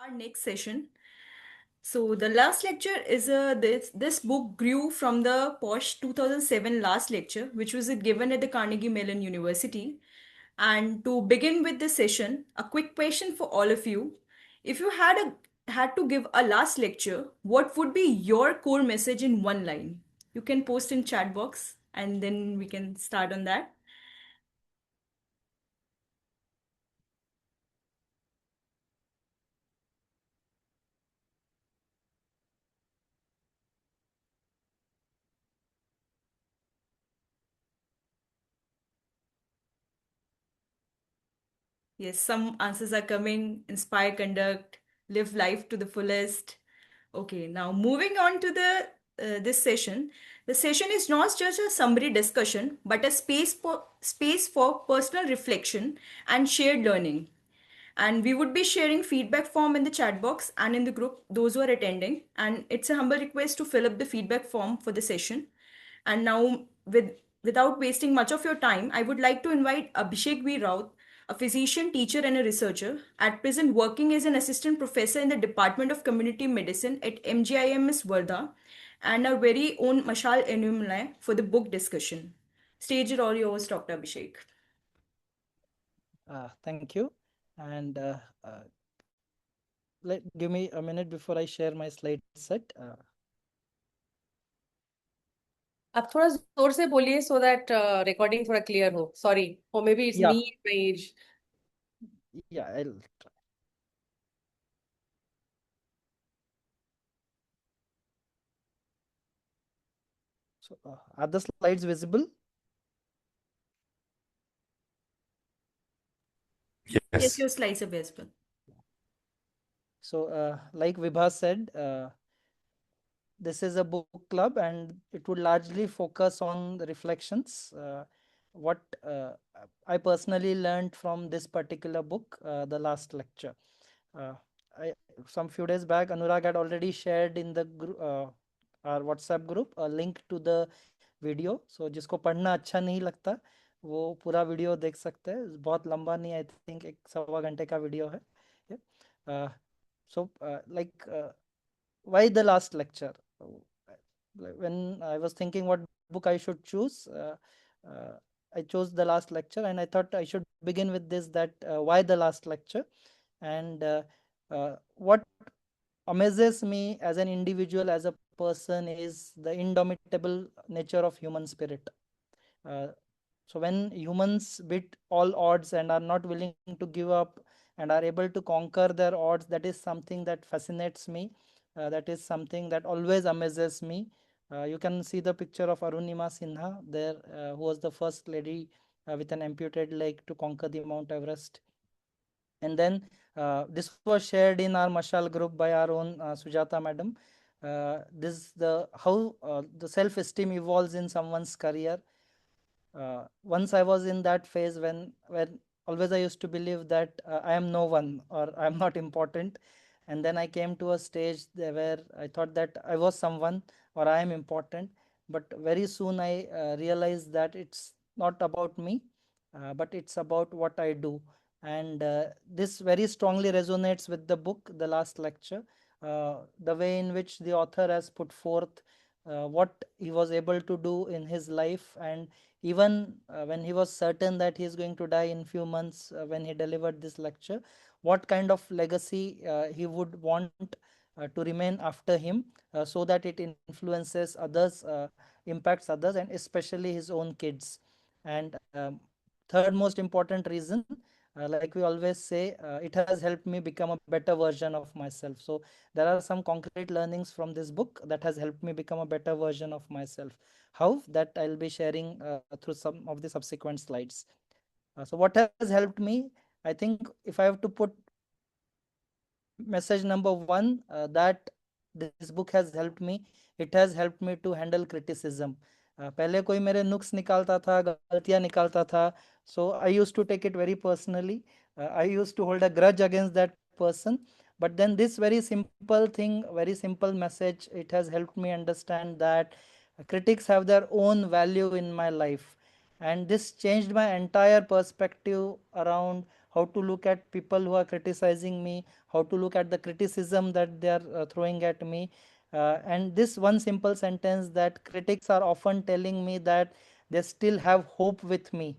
our next session. So the last lecture is this book grew from the Posh 2007 last lecture, which was given at the Carnegie Mellon University. And to begin with this session, a quick question for all of you: if you had to give a last lecture, what would be your core message in one line? You can post in chat box, and then we can start on that. Yes, some answers are coming. Inspire, conduct, live life to the fullest. Okay, now moving on to the this session. The session is not just a summary discussion, but a space for personal reflection and shared learning. And we would be sharing feedback form in the chat box and in the group, those who are attending. And it's a humble request to fill up the feedback form for the session. And now, without wasting much of your time, I would like to invite Abhishek V. Raut, a physician, teacher, and a researcher, at present working as an assistant professor in the Department of Community Medicine at MGIMS Wardha, and our very own Mashaal Enumlai for the book discussion. Stage is all yours, Dr. Abhishek. Thank you. And give me a minute before I share my slide set. आप थोड़ा जोर से बोलिए so that recording थोड़ा clear हो. Sorry, or maybe it's Yeah, me at my age. yeah, I'll try. So, are the slides visible? Yes, Yes. your slides are visible. So, like Vibha said, this is a book club and it would largely focus on the reflections. What I personally learned from this particular book, the last lecture. Uh, some few days back, Anurag had already shared in the our WhatsApp group a link to the video. So जिसको पढ़ना अच्छा नहीं लगता वो पूरा video देख सकते हैं. बहुत लंबा नहीं, आई थिंक 1 सवा घंटे का वीडियो है. So why the last lecture? When I was thinking what book I should choose, uh, I chose the last lecture, and I thought I should begin with this, that why the last lecture. And what amazes me as an individual, as a person, is the indomitable nature of human spirit. uh, so when humans beat all odds and are not willing to give up and are able to conquer their odds, that is something that fascinates me. That is something that always amazes me. You can see the picture of Arunima Sinha there, who was the first lady with an amputated leg to conquer the Mount Everest. And then this was shared in our Mashal group by our own Sujata madam. This the how the self esteem evolves in someone's career. Once I was in that phase when always I used to believe that I am no one or I am not important, and then I came to a stage there where I thought that I was someone or I am important. But very soon I realized that it's not about me, but it's about what I do. And this very strongly resonates with the book, the last lecture, the way in which the author has put forth what he was able to do in his life. And even when he was certain that he is going to die in few months, when he delivered this lecture, what kind of legacy he would want to remain after him, so that it influences others, impacts others, and especially his own kids. And third most important reason, like we always say, it has helped me become a better version of myself. So there are some concrete learnings from this book that has helped me become a better version of myself. How that I'll be sharing through some of the subsequent slides. So what has helped me, I think, if I have to put message number one, that this book has helped me, it has helped me to handle criticism. पहले कोई मेरे नुक्स निकालता था, गलतियां निकालता था, so I used to take it very personally. I used to hold a grudge against that person. But then this very simple thing, very simple message, it has helped me understand that critics have their own value in my life. And this changed my entire perspective around how to look at people who are criticizing me, how to look at the criticism that they are throwing at me. And this one simple sentence, that critics are often telling me that they still have hope with me,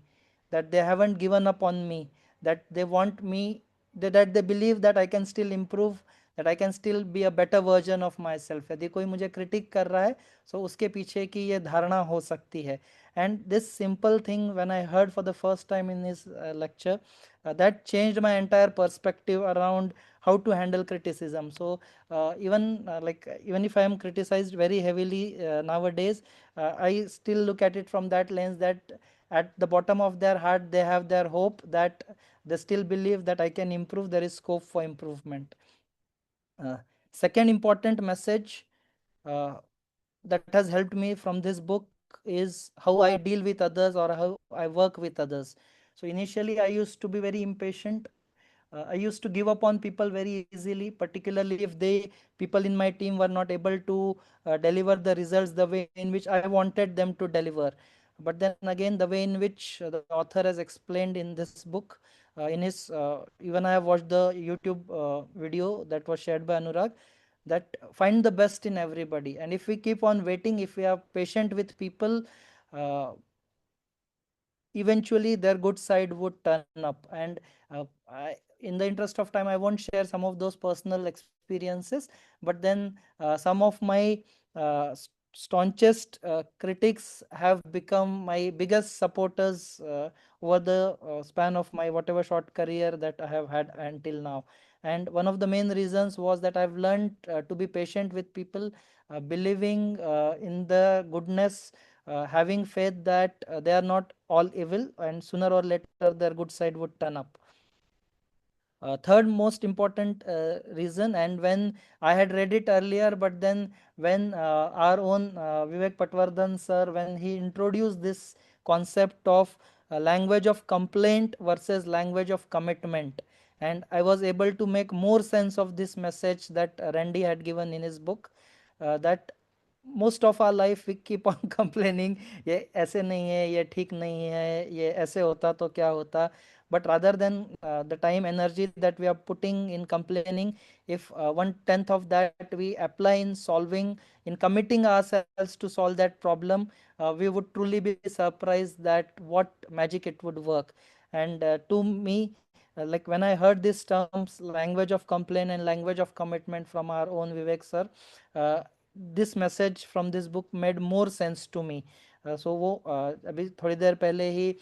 that they haven't given up on me, that they want me, that they believe that I can still improve, that I can still be a better version of myself. यदि कोई मुझे critic कर रहा है, so उसके पीछे की ये धारणा हो सकती है. And this simple thing, when I heard for the first time in his lecture, that changed my entire perspective around how to handle criticism. So even if I am criticized very heavily nowadays, I still look at it from that lens, that at the bottom of their heart they have their hope, that they still believe that I can improve, there is scope for improvement. uh, Second important message uh, that has helped me from this book is how I deal with others, or how I work with others. So initially I used to be very impatient. I used to give up on people very easily, particularly if people in my team were not able to deliver the results the way in which I wanted them to deliver. But then again, the way in which the author has explained in this book, in his even I have watched the YouTube video that was shared by Anurag, that find the best in everybody, and if we keep on waiting, if we are patient with people, uh, eventually their good side would turn up. And in the interest of time, I won't share some of those personal experiences, but then some of my staunchest critics have become my biggest supporters over the span of my whatever short career that I have had until now. And one of the main reasons was that I've learned to be patient with people, believing in the goodness, having faith that they are not all evil, and sooner or later their good side would turn up. Third most important reason, and when I had read it earlier, but then when our own Vivek Patwardhan sir, when he introduced this concept of language of complaint versus language of commitment, and I was able to make more sense of this message that Randy had given in his book, that most of our life we keep on complaining, ये ऐसे नहीं है, ये ठीक नहीं है, ये ऐसे होता तो क्या होता. But rather than the time energy that we are putting in complaining, if 1/10 of that we apply in solving, in committing ourselves to solve that problem, we would truly be surprised that what magic it would work. And to me, like when I heard these terms, language of complaint and language of commitment, from our own Vivek sir, uh, this message from this book made more sense to me. So वो अभी थोड़ी देर पहले ही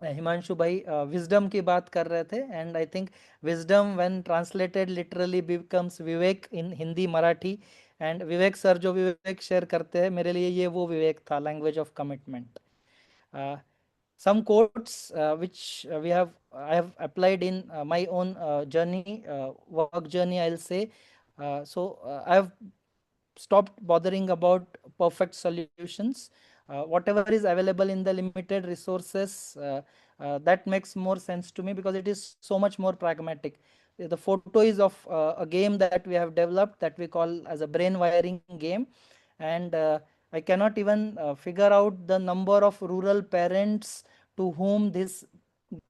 हिमांशु भाई wisdom की बात कर रहे थे, and I think wisdom when translated literally becomes Vivek in Hindi Marathi. And Vivek sir जो विवेक शेयर करते हैं, मेरे लिए ये वो विवेक था, language of commitment. Some quotes which we have I have applied in my own journey, work journey, I'll say. I have stopped bothering about perfect solutions. Whatever is available in the limited resources, that makes more sense to me, because it is so much more pragmatic. The photo is of a game that we have developed that we call as a brain wiring game. And I cannot even figure out the number of rural parents to whom this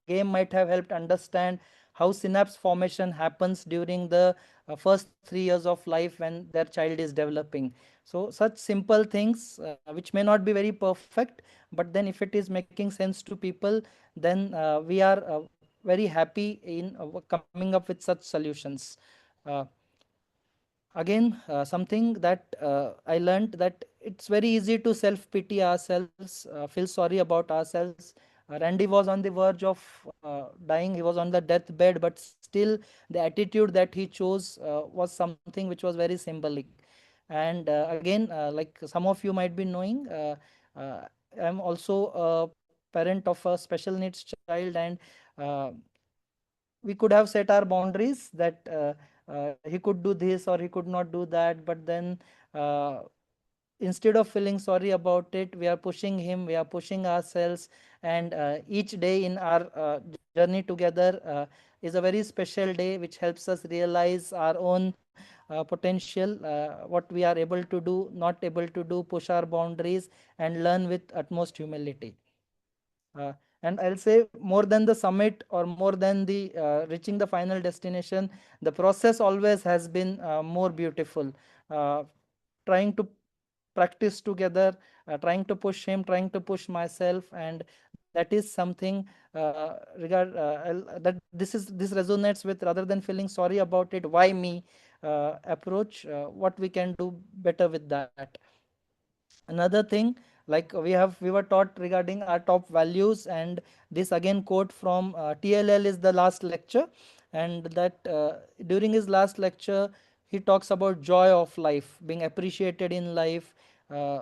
game might have helped understand how synapse formation happens during the first 3 years of life when their child is developing. So such simple things which may not be very perfect, but then if it is making sense to people, then we are very happy in coming up with such solutions. uh, Again, something that I learned, that it's very easy to self pity ourselves, feel sorry about ourselves. Randy was on the verge of dying, he was on the deathbed, but still the attitude that he chose was something which was very symbolic. And again, like some of you might be knowing, uh, I'm also a parent of a special needs child. And uh, we could have set our boundaries, that he could do this or he could not do that, but then uh, instead of feeling sorry about it, we are pushing him, we are pushing ourselves. And each day in our journey together is a very special day, which helps us realize our own potential, what we are able to do, not able to do, push our boundaries, and learn with utmost humility. And I'll say, more than the summit or more than the reaching the final destination, the process always has been more beautiful. uh, Trying to practice together, trying to push him, trying to push myself, and that is something that this resonates with, rather than feeling sorry about it, why me approach, what we can do better with that. Another thing, like we were taught regarding our top values, and this again quote from TLL is the last lecture, and that during his last lecture he talks about joy of life, being appreciated in life, uh,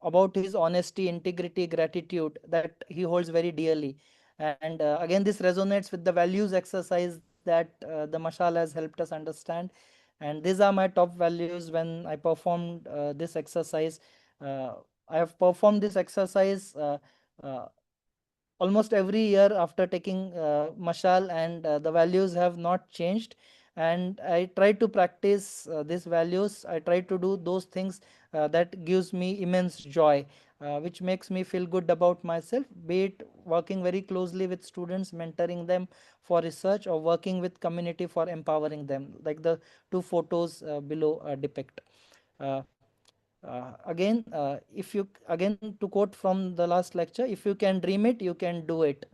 about his honesty, integrity, gratitude that he holds very dearly. And again, this resonates with the values exercise that the Mashal has helped us understand. And these are my top values when I performed this exercise. uh, I have performed this exercise uh, almost every year after taking Mashal, and the values have not changed. And I try to practice these values. I try to do those things that gives me immense joy, which makes me feel good about myself, be it working very closely with students, mentoring them for research, or working with community for empowering them, like the two photos below depict. Uh, if you again to quote from the last lecture, if you can dream it, you can do it.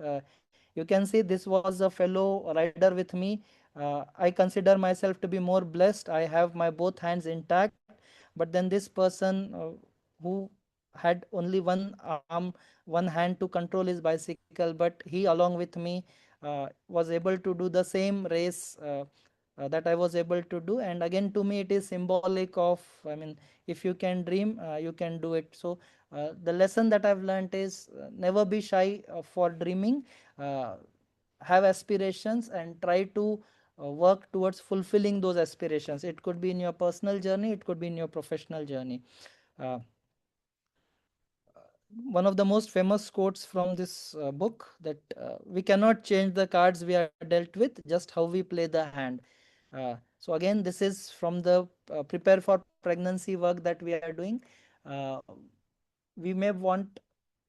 You can see this was a fellow rider with me. I consider myself to be more blessed. I have my both hands intact, but then this person who had only one arm, one hand to control his bicycle, but he along with me was able to do the same race that I was able to do. And again, to me, it is symbolic of, I mean, if you can dream, you can do it. So the lesson that I've learned is never be shy for dreaming. uh, have aspirations and try to work towards fulfilling those aspirations. It could be in your personal journey, it could be in your professional journey. uh, One of the most famous quotes from this book, that we cannot change the cards we are dealt with, just how we play the hand. So again, this is from the prepare for pregnancy work that we are doing. uh, we may want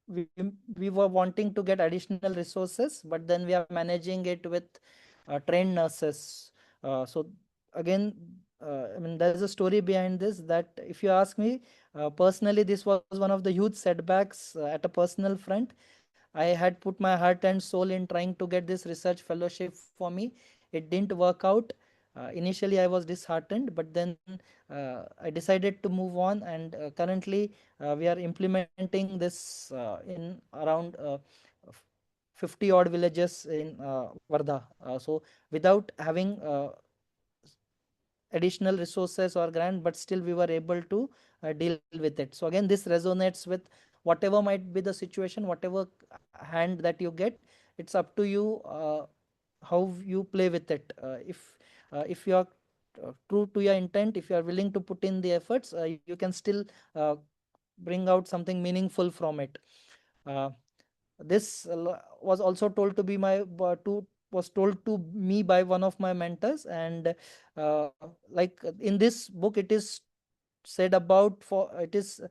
we, we were wanting to get additional resources, but then we are managing it with trained nurses. So again, I mean, there is a story behind this, that if you ask me personally, this was one of the huge setbacks at a personal front. I had put my heart and soul in trying to get this research fellowship for me. It didn't work out. Initially, I was disheartened, but then I decided to move on, and currently, we are implementing this in around 50 odd villages in Wardha. So, without having additional resources or grant, but still we were able to deal with it. So again, this resonates with whatever might be the situation, whatever hand that you get. It's up to you how you play with it. If you are true to your intent, if you are willing to put in the efforts, you can still uh, bring out something meaningful from it. uh, this was also told to be my to was told to me by one of my mentors. And like in this book, it is said about, for it is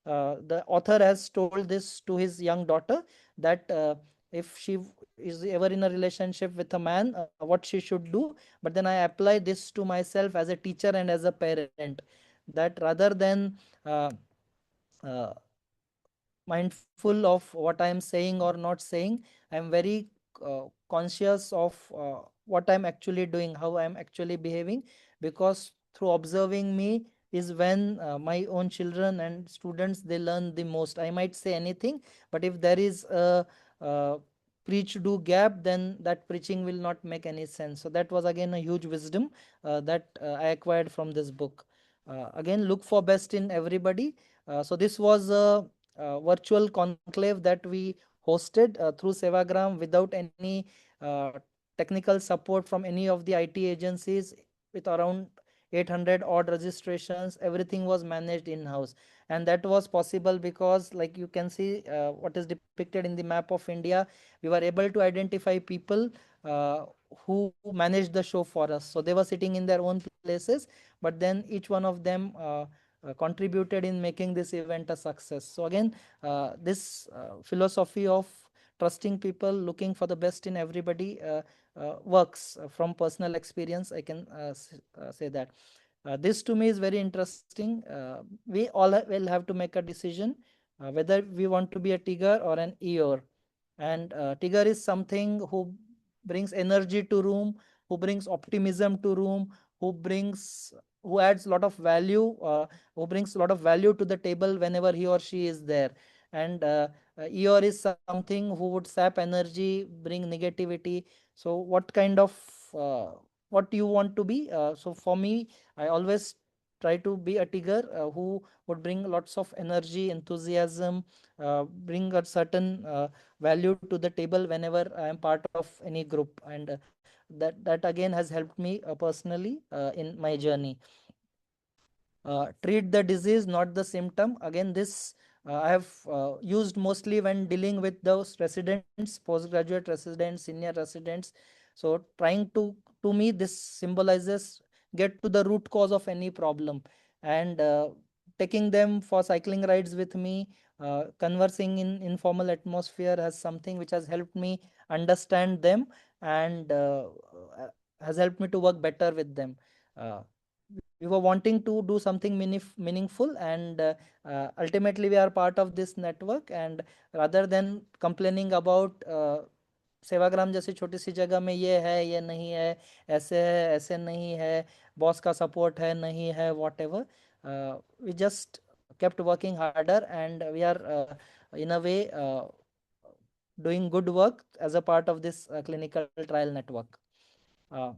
the author has told this to his young daughter, that if she is ever in a relationship with a man, what she should do. But then I apply this to myself as a teacher and as a parent, that rather than uh, uh, mindful of what I am saying or not saying, I am very conscious of what I'm actually doing, how I'm actually behaving, because through observing me is when my own children and students, they learn the most. I might say anything, but if there is a preach do gap, then that preaching will not make any sense. So that was again a huge wisdom that I acquired from this book. Again, look for best in everybody. So this was a virtual conclave that we hosted through Sevagram, without any uh, technical support from any of the IT agencies, with around 800 odd registrations. Everything was managed in house, and that was possible because, like you can see, what is depicted in the map of India, we were able to identify people uh, who managed the show for us. So they were sitting in their own places, but then each one of them contributed in making this event a success. So again, this philosophy of trusting people, looking for the best in everybody works. From personal experience, I can say that. This to me is very interesting. We all will have to make a decision whether we want to be a tiger or an Eeyore. And tiger is something who brings energy to room, who brings optimism to room, who brings, who adds a lot of value, who brings a lot of value to the table whenever he or she is there. And Eeyore is something who would sap energy, bring negativity. So what kind of uh, what you want to be? So for me, I always try to be a tiger who would bring lots of energy, enthusiasm, bring a certain value to the table whenever I am part of any group. And that again has helped me personally in my journey. Treat the disease, not the symptom. Again, this I have used mostly when dealing with those residents, postgraduate residents, senior residents. So trying to me, this symbolizes get to the root cause of any problem. And taking them for cycling rides with me, conversing in informal atmosphere has something which has helped me understand them, and has helped me to work better with them. uh, we were wanting to do something meaningful, and ultimately we are part of this network. And rather than complaining about Sevagram जैसी छोटी सी जगह में ये है, ये नहीं है, ऐसे नहीं है, बॉस का सपोर्ट है, नहीं है, whatever, we just kept working harder, and we are in a way doing good work as a part of this clinical trial network. uh,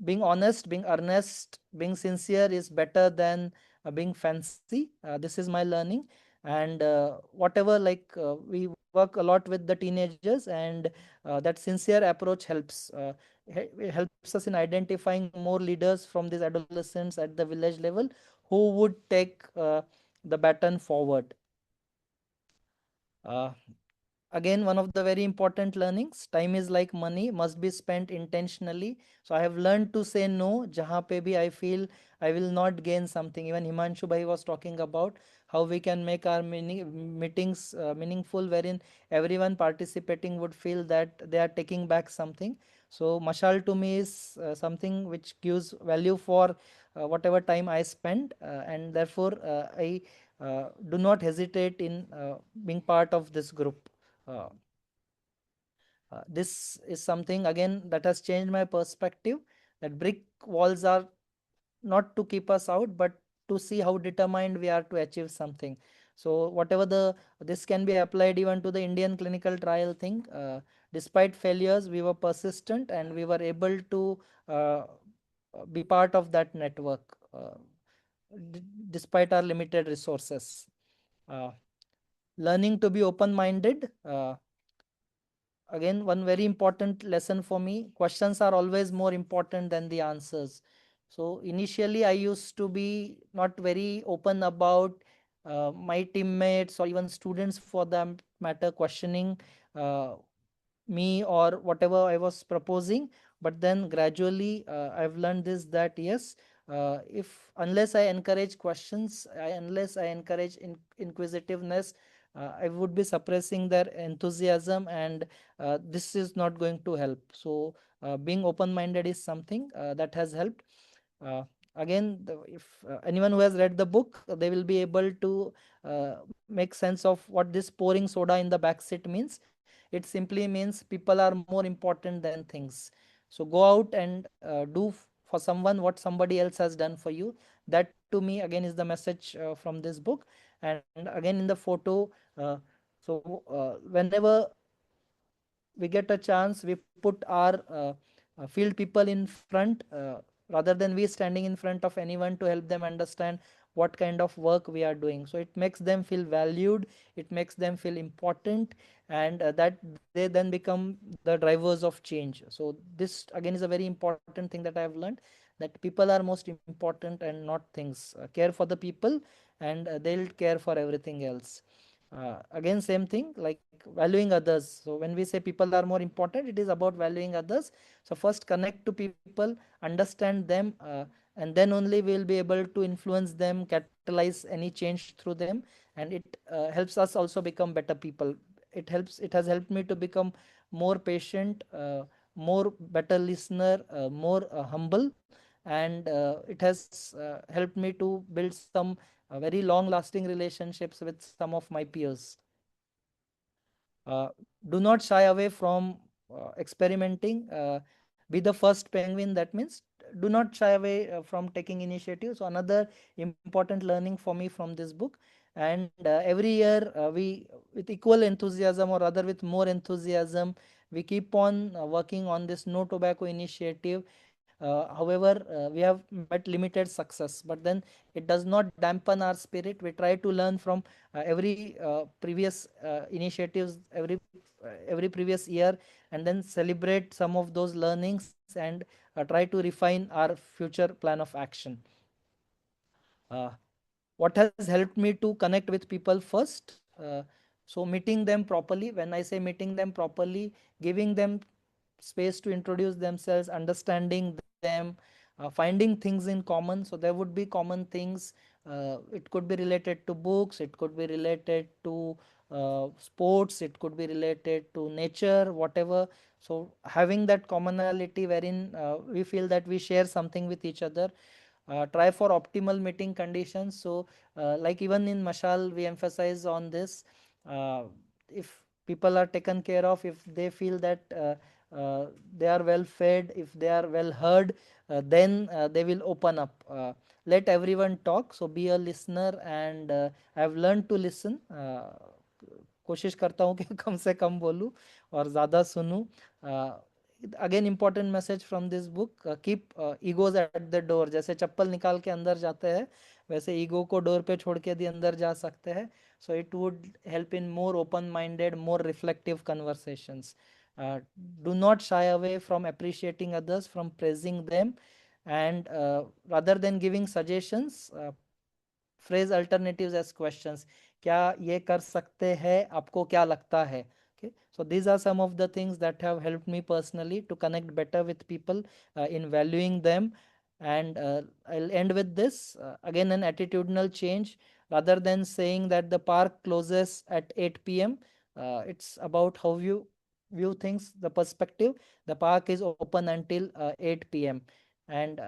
Being honest, being earnest, being sincere is better than being fancy. This is my learning. And whatever, like we work a lot with the teenagers, and that sincere approach helps us in identifying more leaders from these adolescents at the village level who would take the baton forward. Uh, Again, one of the very important learnings: time is like money, must be spent intentionally. So I have learned to say no jahan pe bhi I feel I will not gain something. Even Himanshu bhai was talking about how we can make our meetings meaningful, wherein everyone participating would feel that they are taking back something. So Mashal to me is something which gives value for whatever time I spend, and therefore I do not hesitate in being part of this group. uh, this is something again that has changed my perspective, that brick walls are not to keep us out, but to see how determined we are to achieve something. So whatever the, this can be applied even to the Indian clinical trial thing. Despite failures, we were persistent, and we were able to uh, be part of that network, despite our limited resources. uh, Learning to be open minded. Again, one very important lesson for me: questions are always more important than the answers. So initially I used to be not very open about my teammates or even students for that matter questioning uh, me or whatever I was proposing. But then gradually I've learned this, that yes, if unless I encourage questions, unless I encourage inquisitiveness, I would be suppressing their enthusiasm, and this is not going to help. So being open minded is something that has helped. uh, Again, if anyone who has read the book, they will be able to make sense of what this pouring soda in the back seat means. It simply means people are more important than things. So go out and do for someone what somebody else has done for you. That to me again is the message from this book. And again, in the photo, whenever we get a chance, we put our field people in front, rather than we standing in front of anyone to help them understand what kind of work we are doing. So it makes them feel valued, it makes them feel important, and that they then become the drivers of change. So this again is a very important thing that I have learned, that people are most important and not things. Care for the people, and they'll care for everything else. Again, same thing, like valuing others. So when we say people are more important, it is about valuing others. So first connect to people, understand them, and then only we will be able to influence them, catalyze any change through them, and it helps us also become better people it has helped me to become more patient, more better listener, more humble, and it has helped me to build some very long lasting relationships with some of my peers. uh, do not shy away from experimenting. Be the first penguin. That means do not shy away from taking initiative. So another important learning for me from this book. And every year we, with equal enthusiasm, or rather with more enthusiasm, we keep on working on this no tobacco initiative. However, we have met limited success, but then it does not dampen our spirit. We try to learn from every previous initiatives, every previous year, and then celebrate some of those learnings, and try to refine our future plan of action. uh, what has helped me to connect with people first? So meeting them properly. When I say meeting them properly, giving them space to introduce themselves, understanding them, finding things in common. So there would be common things. It could be related to books, it could be related to sports, it could be related to nature, whatever. So having that commonality wherein we feel that we share something with each other. Try for optimal meeting conditions. So like even in Mashaal we emphasize on this. uh, if people are taken care of, if they feel that they are well fed, if they are well heard, then they will open up. Let everyone talk. So be a listener, and I have learned to listen. कोशिश करता हूँ कि कम से कम बोलूँ और ज़्यादा सुनूँ. Again important message from this book: keep egos at the door. जैसे चप्पल निकाल के अंदर जाते हैं, वैसे ईगो को डोर पे छोड़ के भी अंदर जा सकते हैं. So it would help in more open-minded, more reflective conversations. Do not shy away from appreciating others, from praising them, and rather than giving suggestions, phrase alternatives as questions. क्या ये कर सकते हैं, आपको क्या लगता है? Okay, so these are some of the things that have helped me personally to connect better with people, in valuing them. And I'll end with this, again, an attitudinal change. Rather than saying that the park closes at 8 p.m., it's about how you view things, the perspective. The park is open until 8 p.m. And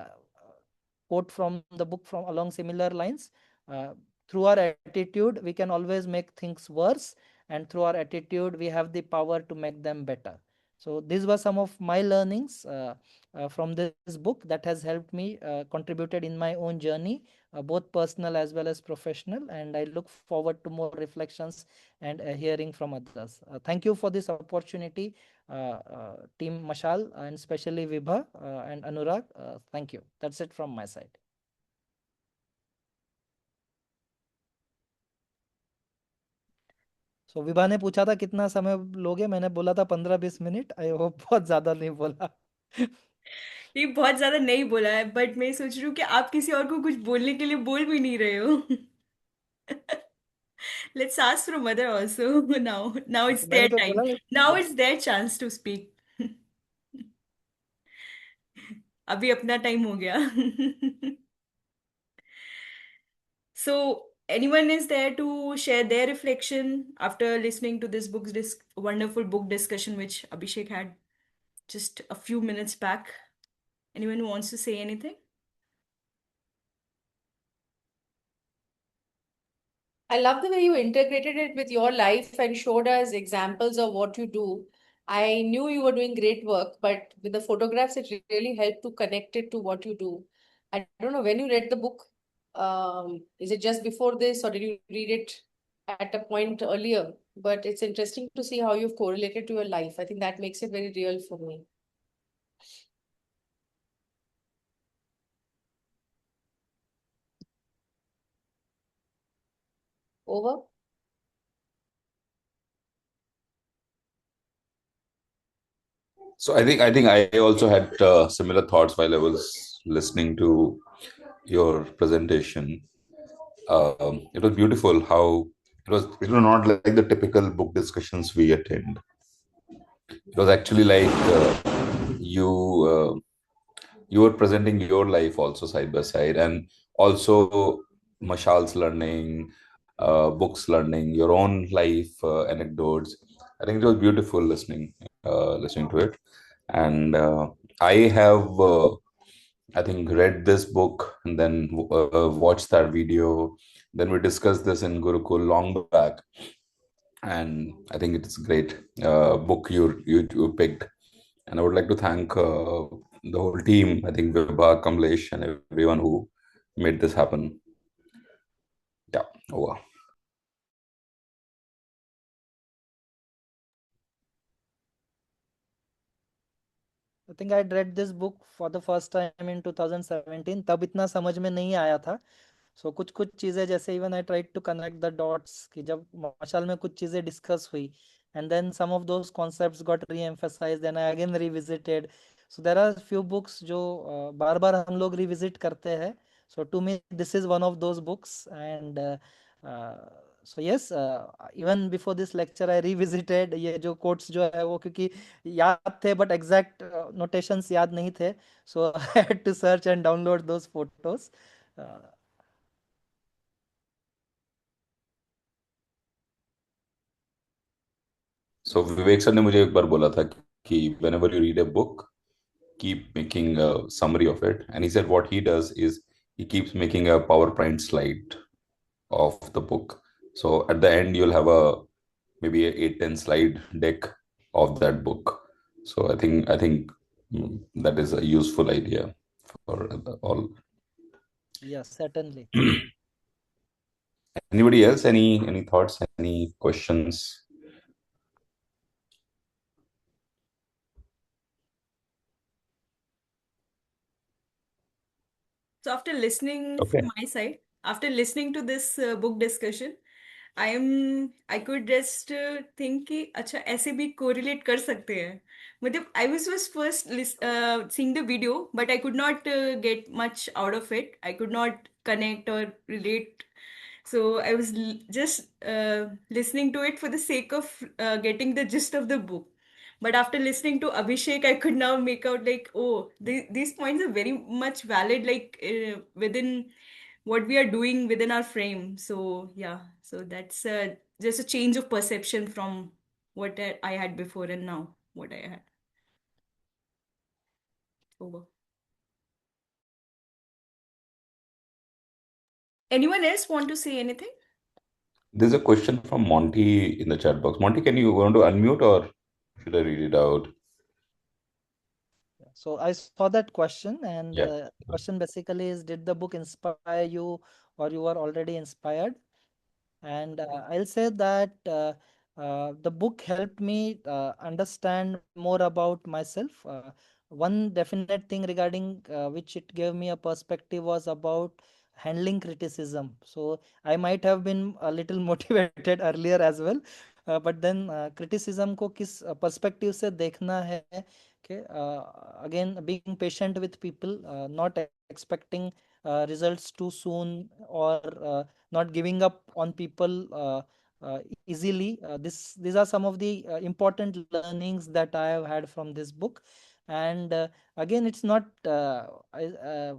quote from the book from along similar lines: uh, through our attitude we can always make things worse, and through our attitude we have the power to make them better. So these were some of my learnings from this book that has helped me, contributed in my own journey, both personal as well as professional, and I look forward to more reflections and hearing from others. Thank you for this opportunity, team Mashal, and especially Vibha and Anurag. Thank you. That's it from my side. So Vibha ने पूछा था कितना समय लोगे, मैंने बोला था 15-20 minute. I hope बहुत ज्यादा नहीं बोला. ये बहुत ज्यादा नहीं बोला है, बट मैं सोच रही हूँ कि आप किसी और को कुछ बोलने के लिए बोल भी नहीं रहे हो. Let's ask from mother also. Now it's मैंने their तो time. बोला. Now it's their chance to speak. अभी अपना टाइम हो गया. So, anyone is there to share their reflection after listening to this wonderful book discussion which Abhishek had just a few minutes back? Anyone who wants to say anything? I love the way you integrated it with your life and showed us examples of what you do. I knew you were doing great work, but with the photographs, it really helped to connect it to what you do. I don't know when you read the book. Is it just before this, or did you read it at a point earlier? But it's interesting to see how you've correlated to your life. I think that makes it very real for me. Over. So I think I also had similar thoughts while I was listening to your presentation. It was beautiful how it was not like the typical book discussions we attend. It was actually like you you were presenting your life also side by side, and also Mashal's learning, books learning, your own life anecdotes. I think it was beautiful listening to it. And I have, I think, read this book and then watched that video. Then we discussed this in Gurukul long back, and I think it's a great book you picked. And I would like to thank the whole team. I think Vibha, Kamlesh, and everyone who made this happen. Yeah, over. I think I'd read this book for the first time in 2017. तब इतना समझ में नहीं आया था. सो कुछ कुछ चीज़ें जैसे even I tried to connect the dots कि जब मशाल में कुछ चीज़ें डिस्कस हुई and then some of those concepts got reemphasized then I again revisited. So there are few books जो बार बार हम लोग रिविजिट करते हैं. So to me this is one of those books and so yes even before this lecture I revisited ये जो quotes जो है वो क्योंकि याद थे बट एग्जैक्ट नोटेशंस याद नहीं थे. So I had to search and download those photos. So Vivek sir ने मुझे एक बार बोला था कि whenever you read a book, keep making a summary of it. And he said what he does is he keeps making a PowerPoint slide of the book. So at the end you'll have a maybe a 8-10 slide deck of that book. So I think that is a useful idea for all. Yes, certainly. Anybody else? Any thoughts? Any questions? So after listening Okay. from my side, after listening to this book discussion, I could just think कि अच्छा ऐसे भी correlate कर सकते हैं. मतलब I was first seeing the video, but I could not get much out of it. I could not connect or relate. So I was just listening to it for the sake of getting the gist of the book. But after listening to Abhishek, I could now make out like, oh, these points are very much valid, like within what we are doing within our frame. So yeah, so that's just a change of perception from what I had before and now what I had. Over. Anyone else want to say anything? There's a question from Monty in the chat box. Monty, can you want to unmute or should I read it out? So I saw that question, and Yeah. question basically is, did the book inspire you, or you were already inspired? And I'll say that the book helped me understand more about myself. One definite thing regarding which it gave me a perspective was about handling criticism. So I might have been a little motivated earlier as well, but then criticism को किस perspective से देखना है. Okay, again, being patient with people, not expecting results too soon, or not giving up on people easily. These are some of the important learnings that I have had from this book. And again, it's not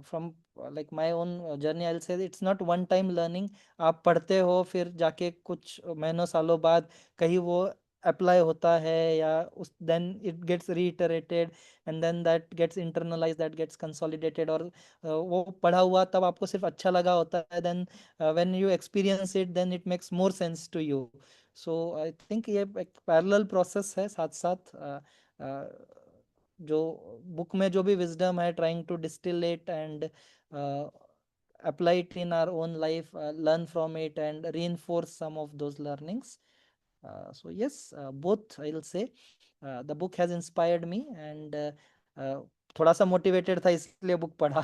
from like my own journey. I'll say it's not one time learning. आप पढ़ते हो फिर जाके कुछ महीनों सालों बाद कहीं वो अप्लाई होता है, या उस then it gets reiterated, and then that gets internalized, that gets consolidated, और वो पढ़ा हुआ तब आपको सिर्फ अच्छा लगा होता है, then when you experience it then it makes more sense to you. So I think ये एक parallel process है साथ साथ जो बुक में जो भी wisdom है, trying to distill it and apply it in our own life, learn from it and reinforce some of those learnings. So yes, both I'll say. The book has inspired me, and uh, थोड़ा सा motivated था इसलिए book पढ़ा.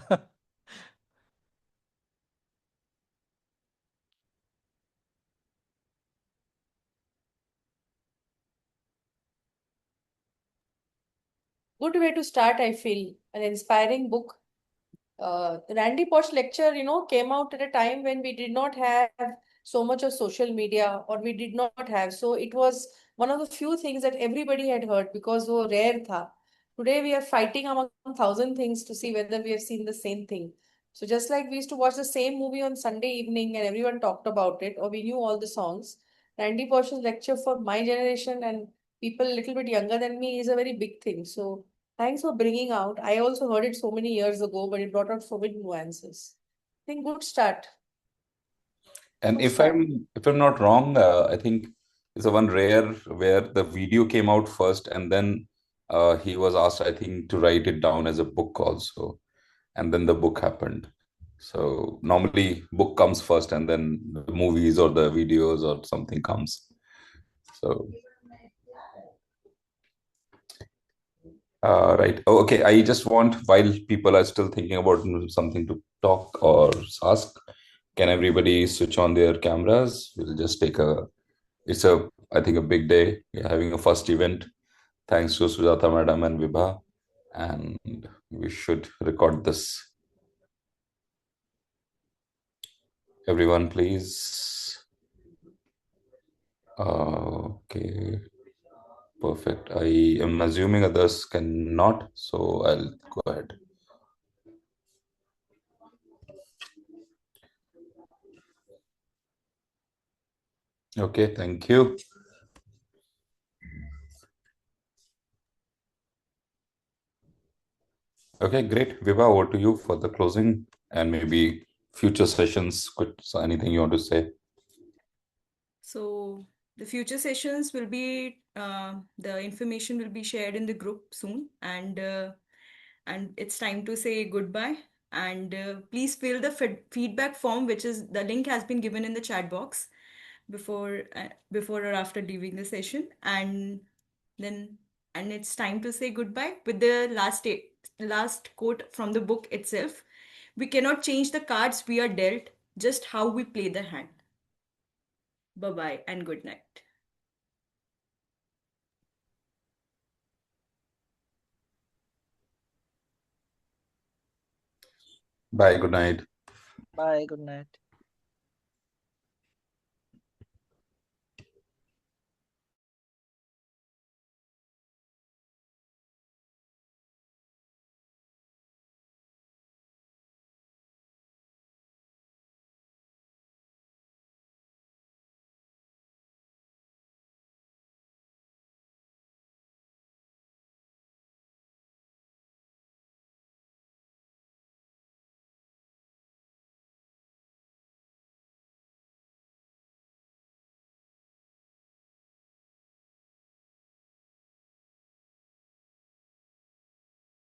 Good way to start, I feel. An inspiring book. Randy Pausch lecture, came out at a time when we did not have so much of social media, or we did not have. So it was one of the few things that everybody had heard because वो rare था. Today we are fighting among 1,000 things to see whether we have seen the same thing. So just like we used to watch the same movie on Sunday evening and everyone talked about it, or we knew all the songs, Randy Pausch's lecture for my generation and people a little bit younger than me is a very big thing. So thanks for bringing out. I also heard it so many years ago, but it brought out so many nuances. I think good start. And Good if start. I'm not wrong, I think it's the one rare where the video came out first, and then he was asked, I think, to write it down as a book also, and then the book happened. So normally book comes first, and then the movies or the videos or something comes. So right. Oh, okay. I just want, while people are still thinking about something to talk or ask, can everybody switch on their cameras? We'll just take a, it's a, I think, a big day. We're having a first event. Thanks to Sujata Madam and Vibha. And we should record this. Everyone, please. Okay. Perfect. I am assuming others cannot, so I'll go ahead. Okay, thank you. Okay, great. Vibha, over to you for the closing and maybe future sessions. So anything you want to say? So the future sessions will be the information will be shared in the group soon, and it's time to say goodbye. And please fill the feedback form, which is the link has been given in the chat box before or after leaving the session, then and it's time to say goodbye with the last quote from the book itself. We cannot change the cards we are dealt, just how we play the hand. Bye bye and good night. Bye, good night. Bye. Good night.